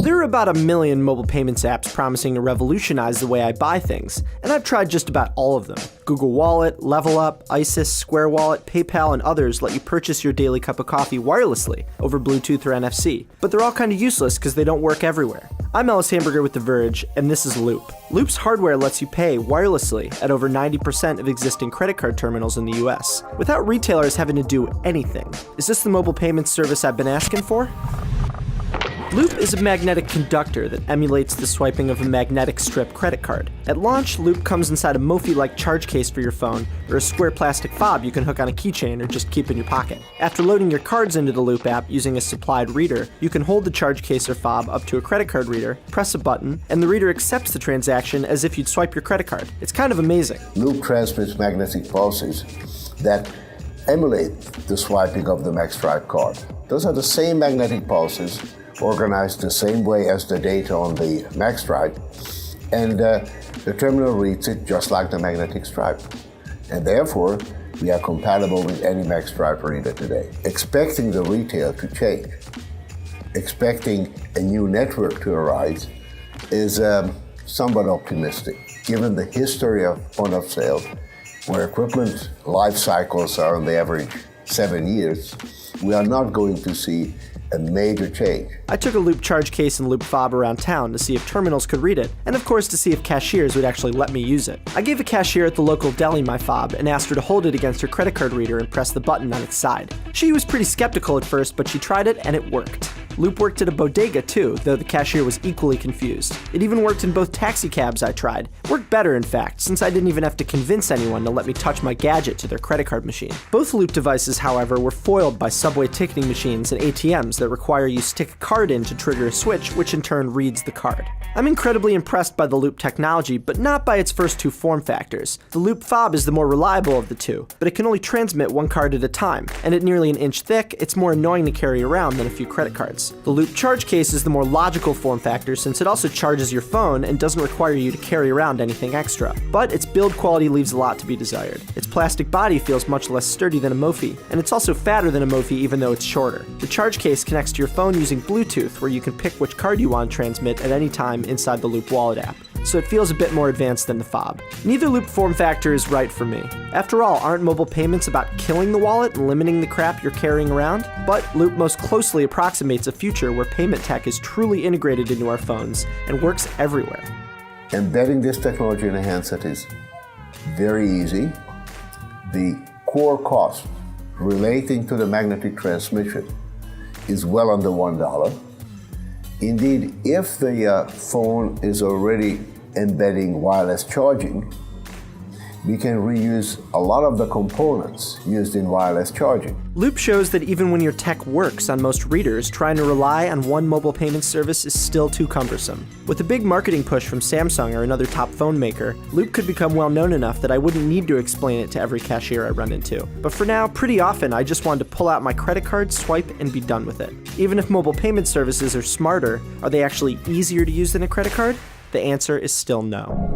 There are about 1 million mobile payments apps promising to revolutionize the way I buy things, and I've tried just about all of them. Google Wallet, LevelUp, Isis, Square Wallet, PayPal, and others let you purchase your daily cup of coffee wirelessly over Bluetooth or NFC, but they're all kind of useless because they don't work everywhere. I'm Ellis Hamburger with The Verge, and this is Loop. Loop's hardware lets you pay wirelessly at over 90% of existing credit card terminals in the US, without retailers having to do anything. Is this the mobile payments service I've been asking for? Loop is a magnetic conductor that emulates the swiping of a magnetic strip credit card. At launch, Loop comes inside a Mophie-like charge case for your phone, or a square plastic fob you can hook on a keychain or just keep in your pocket. After loading your cards into the Loop app using a supplied reader, you can hold the charge case or fob up to a credit card reader, press a button, and the reader accepts the transaction as if you'd swipe your credit card. It's kind of amazing. Loop transmits magnetic pulses that emulate the swiping of the magstripe card. Those are the same magnetic pulses organized the same way as the data on the magstripe, and the terminal reads it just like the magnetic stripe. And therefore, we are compatible with any magstripe reader today. Expecting the retail to change, expecting a new network to arise is somewhat optimistic, given the history of point-of-sale, where equipment life cycles are on the average 7 years. We are not going to see a major change. I took a Loop charge case and Loop fob around town to see if terminals could read it, and of course to see if cashiers would actually let me use it. I gave a cashier at the local deli my fob and asked her to hold it against her credit card reader and press the button on its side. She was pretty skeptical at first, but she tried it and it worked. Loop worked at a bodega too, though the cashier was equally confused. It even worked in both taxi cabs I tried. Worked better, in fact, since I didn't even have to convince anyone to let me touch my gadget to their credit card machine. Both Loop devices, however, were foiled by subway ticketing machines and ATMs that require you stick a card in to trigger a switch, which in turn reads the card. I'm incredibly impressed by the Loop technology, but not by its first two form factors. The Loop fob is the more reliable of the two, but it can only transmit one card at a time, and at nearly 1 inch thick, it's more annoying to carry around than a few credit cards. The Loop charge case is the more logical form factor since it also charges your phone and doesn't require you to carry around anything extra. But its build quality leaves a lot to be desired. Its plastic body feels much less sturdy than a Mophie, and it's also fatter than a Mophie even though it's shorter. The charge case connects to your phone using Bluetooth, where you can pick which card you want to transmit at any time inside the Loop Wallet app, so it feels a bit more advanced than the fob. Neither Loop form factor is right for me. After all, aren't mobile payments about killing the wallet and limiting the crap you're carrying around? But Loop most closely approximates a future where payment tech is truly integrated into our phones and works everywhere. Embedding this technology in a handset is very easy. The core cost relating to the magnetic transmission is well under $1. Indeed, if the phone is already embedding wireless charging, we can reuse a lot of the components used in wireless charging. Loop shows that even when your tech works on most readers, trying to rely on one mobile payment service is still too cumbersome. With a big marketing push from Samsung or another top phone maker, Loop could become well known enough that I wouldn't need to explain it to every cashier I run into. But for now, pretty often I just wanted to pull out my credit card, swipe, and be done with it. Even if mobile payment services are smarter, are they actually easier to use than a credit card? The answer is still no.